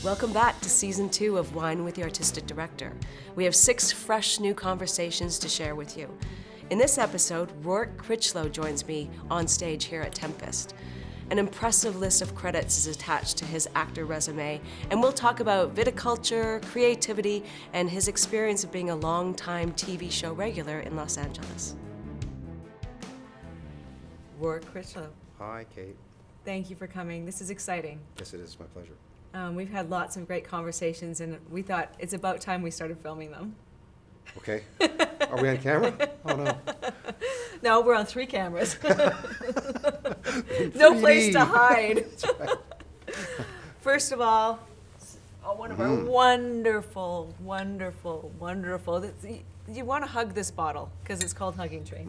Welcome back to Season 2 of Wine with the Artistic Director. We have 6 fresh new conversations to share with you. In this episode, Roark Critchlow joins me on stage here at Tempest. An impressive list of credits is attached to his actor resume, and we'll talk about viticulture, creativity, and his experience of being a long-time TV show regular in Los Angeles. Roark Critchlow. Hi, Kate. Thank you for coming. This is exciting. Yes, it is. My pleasure. We've had lots of great conversations, and we thought it's about time we started filming them. Okay. Are we on camera? Oh, no. No, we're on 3 cameras. No place to hide. Right. First of all, one of our wonderful. You want to hug this bottle because it's called Hugging Tree.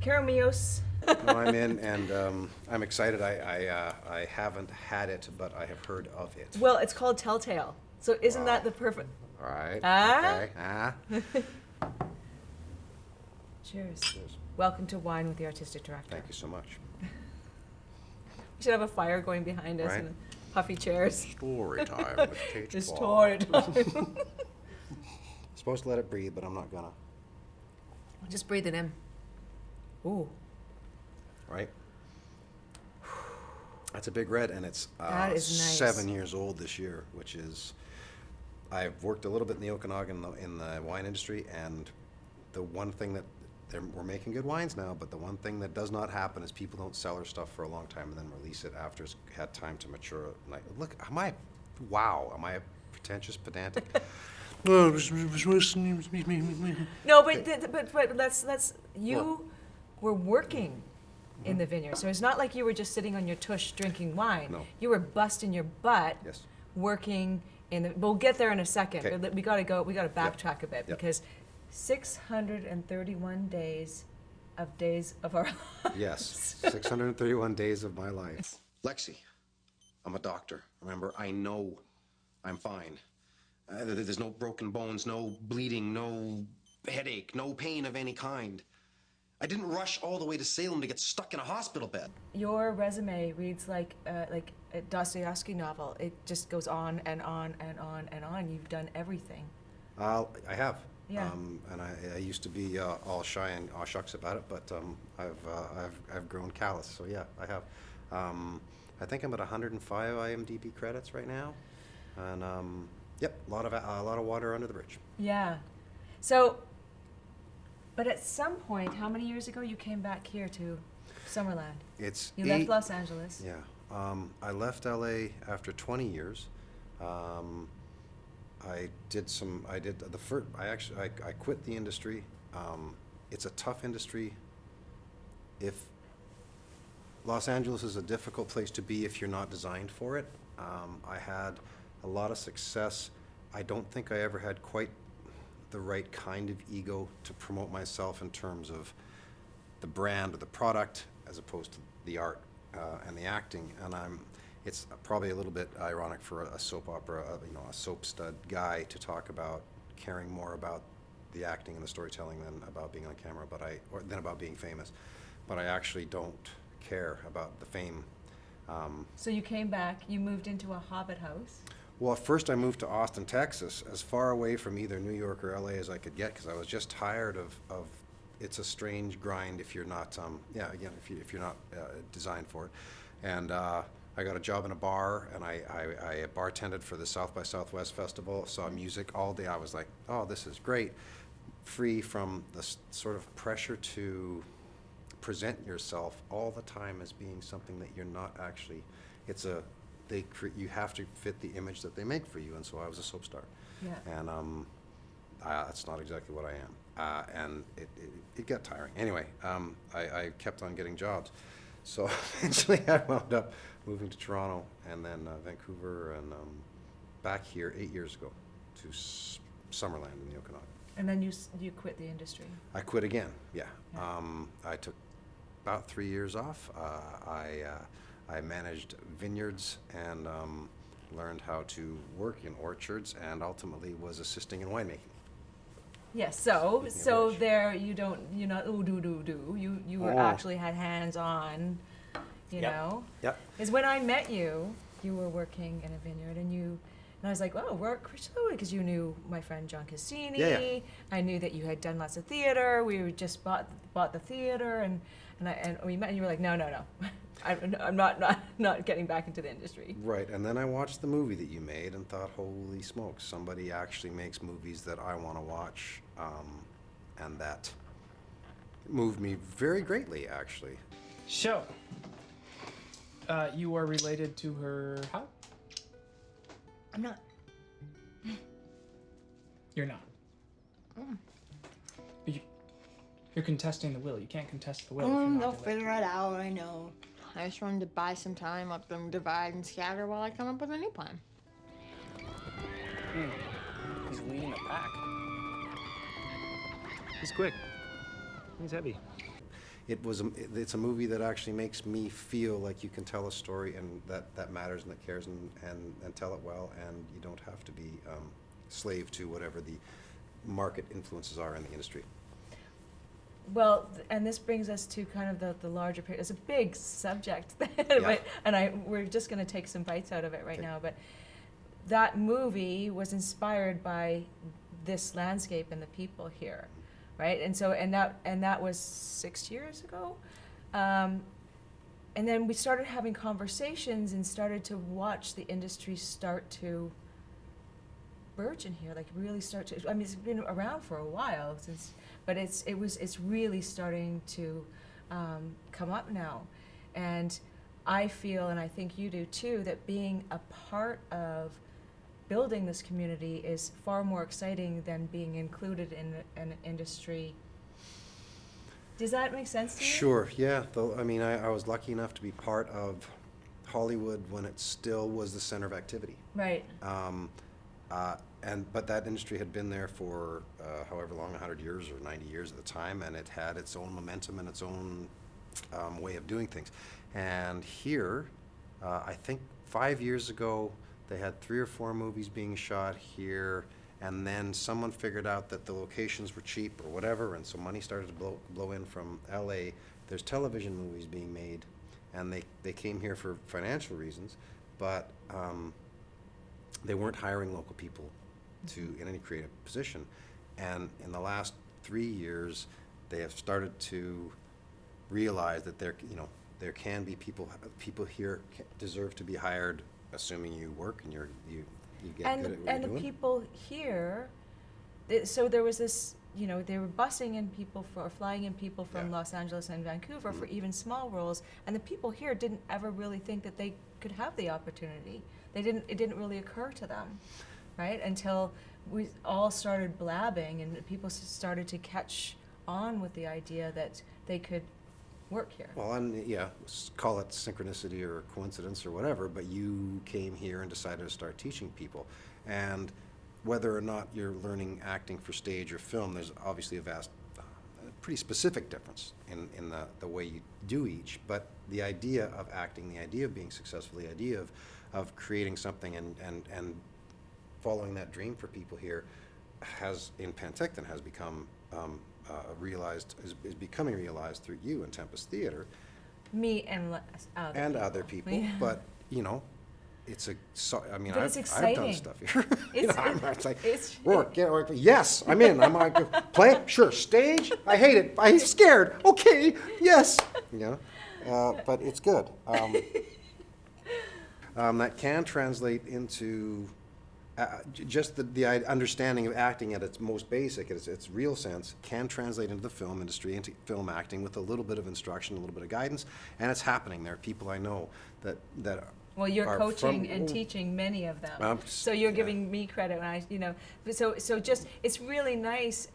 Caramellos. No, I'm in, and I'm excited. I haven't had it, but I have heard of it. Well, it's called Telltale. So isn't that the perfect? All right. Ah? Okay. Cheers. Cheers. Welcome to Wine with the Artistic Director. Thank you so much. We should have a fire going behind us, Right. and puffy chairs. Story time with Kate. It's story time. Supposed to let it breathe, but I'm not gonna. Just breathe it in. Ooh. Right? That's a big red, and it's That is nice. 7 years old this year, which is. I've worked a little bit in the Okanagan in the wine industry, and the one thing that we're making good wines now, but the one thing that does not happen is people don't sell their stuff for a long time and then release it after it's had time to mature. Like, look, am I a pretentious, pedantic? No, but that's you were working in the vineyard, so it's not like you were just sitting on your tush drinking wine. No. You were busting your butt. Yes. Working in the. We'll get there in a second. Okay. But we got to backtrack a bit Yep. because 631 days of our lives. Yes, 631 days of my life. Lexi, I'm a doctor. Remember, I know I'm fine. There's no broken bones, no bleeding, no headache, no pain of any kind. I didn't rush all the way to Salem to get stuck in a hospital bed. Your resume reads like a Dostoevsky novel. It just goes on and on and on and on. You've done everything. I have. Yeah. And I used to be all shy and aw shucks about it, but I've grown callous. So yeah, I have. I think I'm at 105 IMDb credits right now, and yep, a lot of water under the bridge. Yeah. So, but at some point, how many years ago you came back here to Summerland? You left Los Angeles. Yeah. I left LA after 20 years. I quit the industry. It's a tough industry. Los Angeles is a difficult place to be if you're not designed for it. I had a lot of success. I don't think I ever had quite the right kind of ego to promote myself in terms of the brand or the product as opposed to the art and the acting. And it's probably a little bit ironic for a soap opera, a soap stud guy to talk about caring more about the acting and the storytelling than about being on camera, than about being famous. But I actually don't care about the fame. So you came back, you moved into a hobbit house. Well, first I moved to Austin, Texas, as far away from either New York or LA as I could get, because I was just tired of it's a strange grind if you're not, if you're not designed for it. And I got a job in a bar, and I bartended for the South by Southwest Festival, saw music all day. I was like, oh, this is great. Free from the sort of pressure to present yourself all the time as being something that you're not actually. You have to fit the image that they make for you, and so I was a soap star. Yeah. And that's not exactly what I am. And it got tiring. Anyway, I kept on getting jobs. So eventually I wound up moving to Toronto and then Vancouver and back here 8 years ago to Summerland in the Okanagan. And then you quit the industry. I quit again, yeah. I took about 3 years off. I managed vineyards and learned how to work in orchards and ultimately was assisting in winemaking. Yes, so there you're not you were actually had hands on, you know. Yep. Is when I met you, you were working in a vineyard, and I was like, oh, Roark Critchlow, because you knew my friend John Cassini. Yeah. I knew that you had done lots of theater. We just bought the theater, and we met, and you were like, no. I'm not getting back into the industry. Right, and then I watched the movie that you made and thought, holy smokes, somebody actually makes movies that I want to watch, and that moved me very greatly, actually. So, you are related to her how? I'm not. You're not. But you're contesting the will. You can't contest the will if you're not They'll related. figure it out, I know. I just wanted to buy some time, let them divide and scatter while I come up with a new plan. He's leading the pack. He's quick. He's heavy. It's a movie that actually makes me feel like you can tell a story and that matters and that cares and tell it well, and you don't have to be slave to whatever the market influences are in the industry. Well, and this brings us to kind of the larger picture. It's a big subject, Yeah. we're just going to take some bites out of it right Okay. now. But that movie was inspired by this landscape and the people here, right? And so and that was 6 years ago, and then we started having conversations and started to watch the industry start to burgeon here, like really start to. I mean, it's been around for a while since. But it's really starting to come up now, and I feel, and I think you do too, that being a part of building this community is far more exciting than being included in an industry. Does that make sense to you? Sure, yeah. Though I mean, I was lucky enough to be part of Hollywood when it still was the center of activity. Right. But that industry had been there for however long, 100 years or 90 years at the time, and it had its own momentum and its own way of doing things. And here, I think 5 years ago, they had 3 or 4 movies being shot here, and then someone figured out that the locations were cheap or whatever, and so money started to blow in from LA. There's television movies being made, and they came here for financial reasons, but they weren't hiring local people in any creative position. And in the last 3 years, they have started to realize that there can be people here deserve to be hired, assuming you work and you get good at what you're And the doing. people here, so there was this, they were busing in people or flying in people from Yeah. Los Angeles and Vancouver for even small roles, and the people here didn't ever really think that they could have the opportunity. It didn't really occur to them, right? Until we all started blabbing and people started to catch on with the idea that they could work here. Well, and yeah, call it synchronicity or coincidence or whatever, but you came here and decided to start teaching people. And whether or not you're learning acting for stage or film, there's obviously a pretty specific difference in the way you do each. But the idea of acting, the idea of being successful, the idea of creating something and following that dream for people here in Penticton has become is becoming realized through you and TempestTheatre Me and other people. Yeah. But it's But I've exciting. done stuff here. It's like, it's- Roark, yeah, Roark, yes, I'm in. I'm like, play, sure. Stage, I hate it. I'm scared. Okay, yes. But it's good. That can translate into just the understanding of acting at its most basic, its real sense, can translate into the film industry, into film acting with a little bit of instruction, a little bit of guidance, and it's happening. There are people I know that Well, you're are coaching from- and teaching many of them, s- so you're yeah. giving me credit when so just it's really nice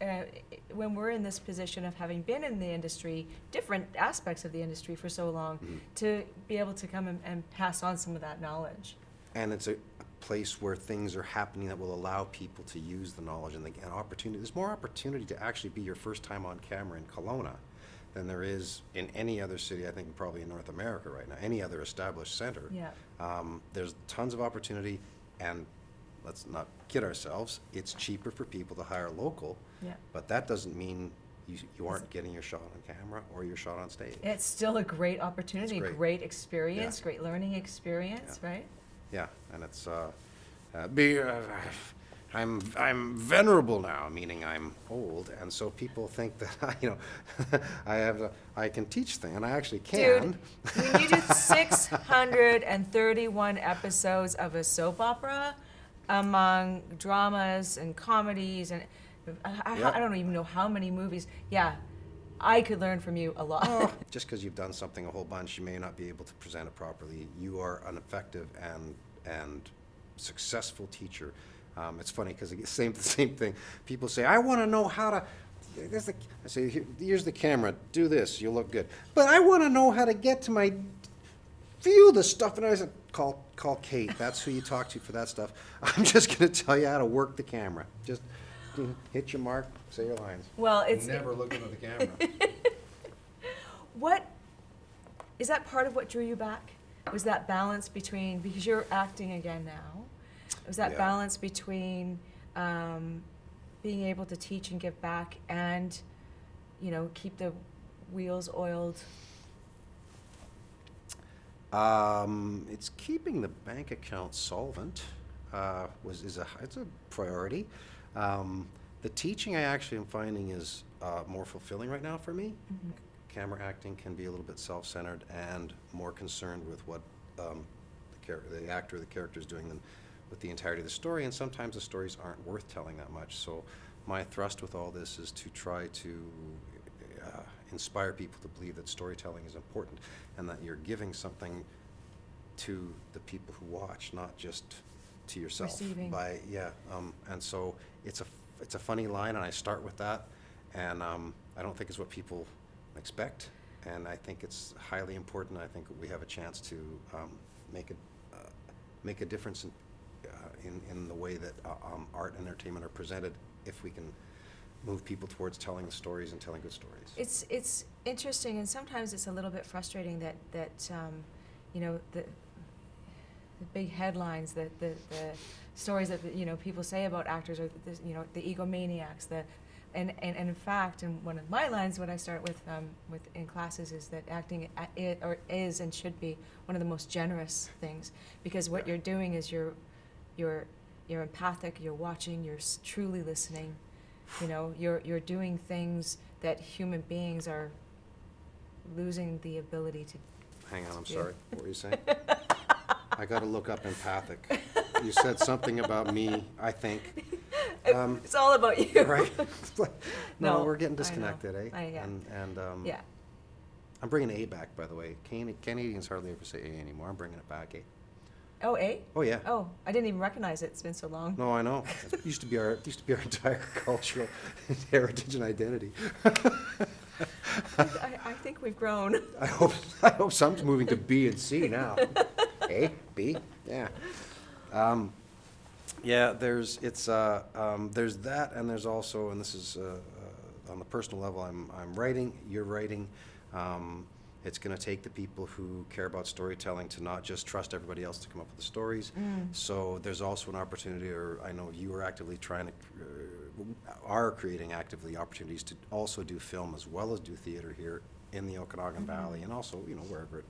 when we're in this position of having been in the industry, different aspects of the industry for so long, to be able to come and pass on some of that knowledge. And it's a place where things are happening that will allow people to use the knowledge and opportunity. There's more opportunity to actually be your first time on camera in Kelowna than there is in any other city, I think probably in North America right now, any other established center. Yeah. There's tons of opportunity, and let's not kid ourselves, it's cheaper for people to hire local, Yeah. but that doesn't mean you aren't getting your shot on camera or your shot on stage. It's still a great opportunity, It's great. great experience, Yeah. great learning experience, Yeah. right? yeah, and it's I'm venerable now, meaning I'm old, and so people think that I can teach things, and I actually can. Dude, when you do 631 episodes of a soap opera, among dramas and comedies, and Yeah. I don't even know how many movies. Yeah, I could learn from you a lot. Just because you've done something a whole bunch, you may not be able to present it properly. You are an effective and successful teacher. It's funny because the same thing. People say, "I want to know how to." I say, "Here's the camera. Do this. You'll look good." But I want to know how to get to my view the stuff. And I said, "Call Kate. That's who you talk to for that stuff. I'm just going to tell you how to work the camera. Just hit your mark, say your lines." Well, it's Never look into the camera. What is that part of what drew you back? Was that balance between, because you're acting again now, was that Yeah. balance between being able to teach and give back and, keep the wheels oiled? It's keeping the bank account solvent. It's a priority. The teaching I actually am finding is more fulfilling right now for me. Mm-hmm. Camera acting can be a little bit self-centered and more concerned with what the actor or the character is doing than with the entirety of the story, and sometimes the stories aren't worth telling that much. So my thrust with all this is to try to inspire people to believe that storytelling is important and that you're giving something to the people who watch, not just to yourself. Receiving. And so it's a funny line, and I start with that, and I don't think it's what people expect, and I think it's highly important. I think we have a chance to make a difference in the way that art and entertainment are presented, if we can move people towards telling the stories and telling good stories. It's interesting, and sometimes it's a little bit frustrating that the big headlines, the stories that people say about actors are the egomaniacs, and in fact, and one of my lines when I start with in classes is that acting is and should be one of the most generous things, because what you're doing is you're empathic, you're watching, you're truly listening. You're doing things that human beings are losing the ability to. Hang on, I'm do. sorry. What were you saying? I got to look up empathic. You said something about me, I think. It's all about you. Right? No, No, we're getting I know. disconnected, eh? Yeah. Yeah. I'm bringing A back, by the way. Canadians hardly ever say A anymore. I'm bringing it back, eh? Oh, A? Oh, yeah. Oh, I didn't even recognize it. It's been so long. No, I know. It used to be our entire cultural heritage and identity. I think we've grown. I hope some's moving to B and C now. A, B, yeah. There's that, and there's also, and this is on the personal level. I'm writing. You're writing. It's going to take the people who care about storytelling to not just trust everybody else to come up with the stories. So there's also an opportunity, or I know you are actively creating actively opportunities to also do film as well as do theater here in the Okanagan Valley, and also wherever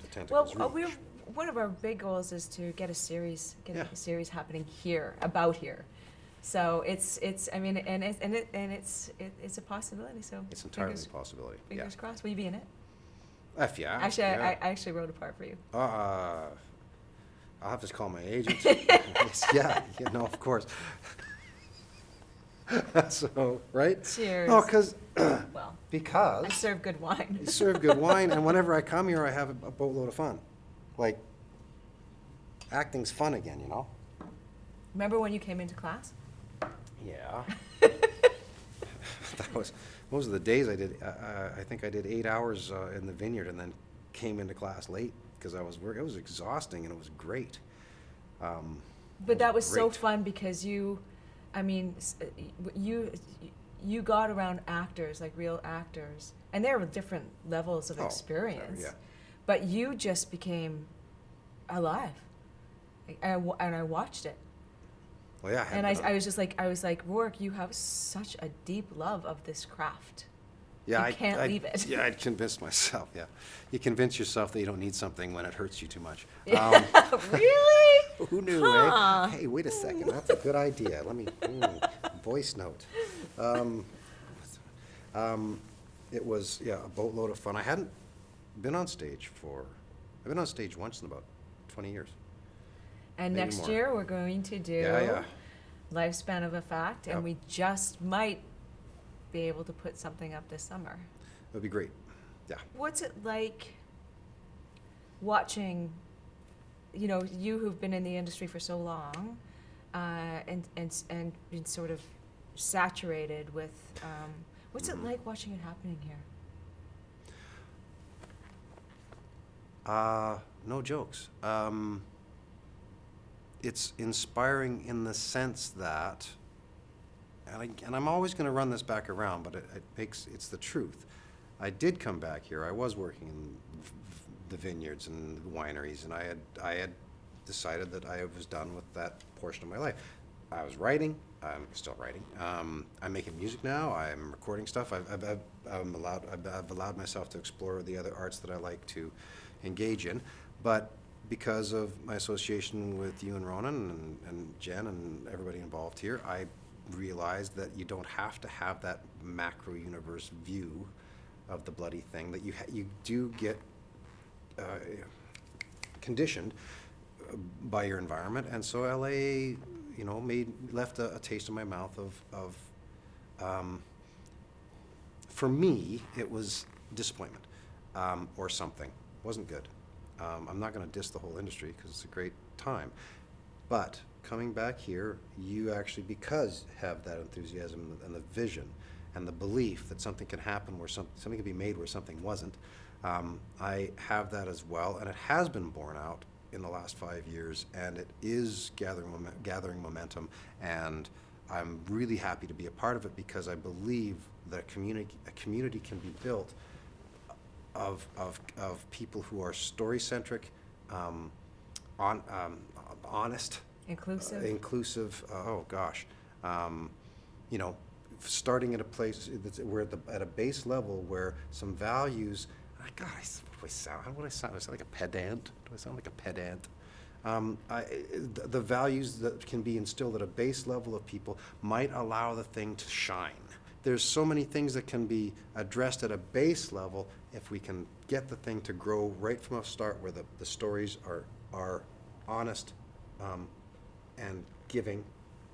the tentacles reach. One of our big goals is to get a series happening here, about here. So it's a possibility. So It's entirely a possibility. Fingers crossed. Will you be in it? Yeah. Actually, yeah. I actually wrote a part for you. I'll have to call my agent. No, of course. So, right? Cheers. No, Well, because I serve good wine. you serve good wine, and whenever I come here, I have a boatload of fun. Like, acting's fun again, Remember when you came into class? Yeah. Those are the days I did. I think I did 8 hours in the vineyard, and then came into class late because I was working. It was exhausting, and it was great. But that was so great. fun because you got around actors, like real actors, and there were different levels of experience. Yeah. But you just became alive, and I watched it. Well, yeah. And I was like, Roark, you have such a deep love of this craft. Yeah, You can't leave it. Yeah, I'd convinced myself, yeah. You convince yourself that you don't need something when it hurts you too much. Really? Who knew, Huh. eh? Hey, wait a second, that's a good idea. Let me, voice note. It was, yeah, a boatload of fun. I hadn't been on stage I've been on stage once in about 20 years. And Maybe next more. year, we're going to do Yeah. Lifespan of a Fact, and Yep. we just might be able to put something up this summer. It would be great, yeah. What's it like watching, you who've been in the industry for so long, and been sort of saturated with, what's it like watching it happening here? No jokes. It's inspiring in the sense that, and I'm always going to run this back around, but it's the truth. I did come back here. I was working in the vineyards and the wineries, and I had decided that I was done with that portion of my life. I was writing. I'm still writing. I'm making music now. I'm recording stuff. I've allowed myself to explore the other arts that I like to engage in, but because of my association with you and Ronan and Jen and everybody involved here, I realized that you don't have to have that macro universe view of the bloody thing, that you do get conditioned by your environment. And so LA, left a taste in my mouth of for me, it was disappointment, or something. Wasn't good. I'm not going to diss the whole industry because it's a great time. But coming back here, you actually, because have that enthusiasm and the vision and the belief that something can happen where something can be made where something wasn't. I have that as well, and it has been borne out in the last 5 years, and it is gathering momentum, and I'm really happy to be a part of it because I believe that a community can be built of people who are story-centric, honest, Inclusive. Starting at a place where at a base level where some values. God, what do I sound? How would I sound? Do I sound like a pedant? Do I sound like a pedant? The values that can be instilled at a base level of people might allow the thing to shine. There's so many things that can be addressed at a base level if we can get the thing to grow right from the start, where the stories are honest and giving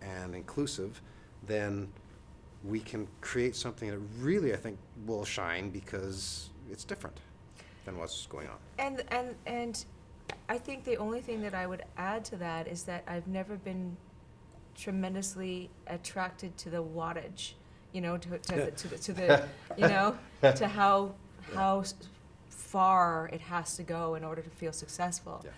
and inclusive. Then we can create something that really, I think, will shine because it's different than what's going on. And I think the only thing that I would add to that is that I've never been tremendously attracted to the wattage, to how far it has to go in order to feel successful. Yeah.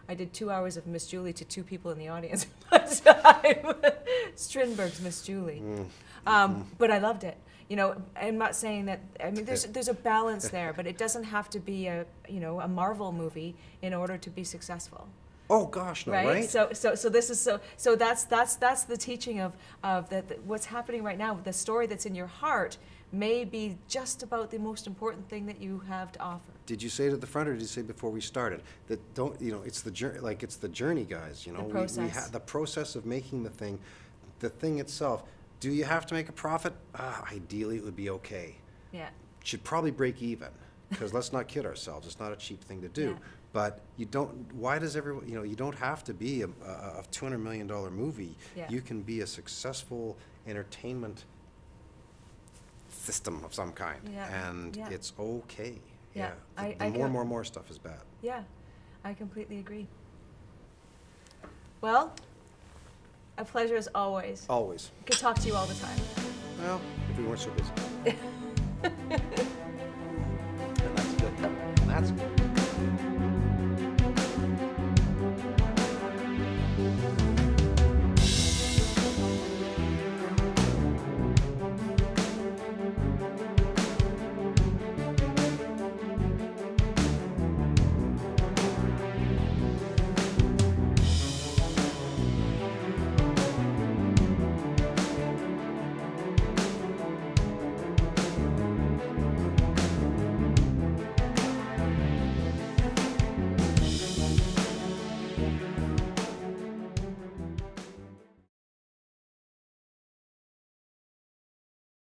I did 2 hours of Miss Julie to 2 people in the audience at one time. Strindberg's Miss Julie. But I loved it. I'm not saying that, there's a balance there, but it doesn't have to be a Marvel movie in order to be successful. Oh gosh, no, right? So this is so that's the teaching of what's happening right now. The story that's in your heart may be just about the most important thing that you have to offer. Did you say it at the front, or did you say before we started that it's the journey? Like, it's the journey, guys. The process. The process of making the thing itself. Do you have to make a profit? Ideally, it would be okay. Yeah. Should probably break even, because let's not kid ourselves. It's not a cheap thing to do. Yeah. But you don't. Why does everyone? You don't have to be a $200 million movie. Yeah. You can be a successful entertainment system of some kind, and it's okay. Yeah. More stuff is bad. Yeah, I completely agree. Well, a pleasure as always. Always. Could talk to you all the time. Well, if we weren't so busy.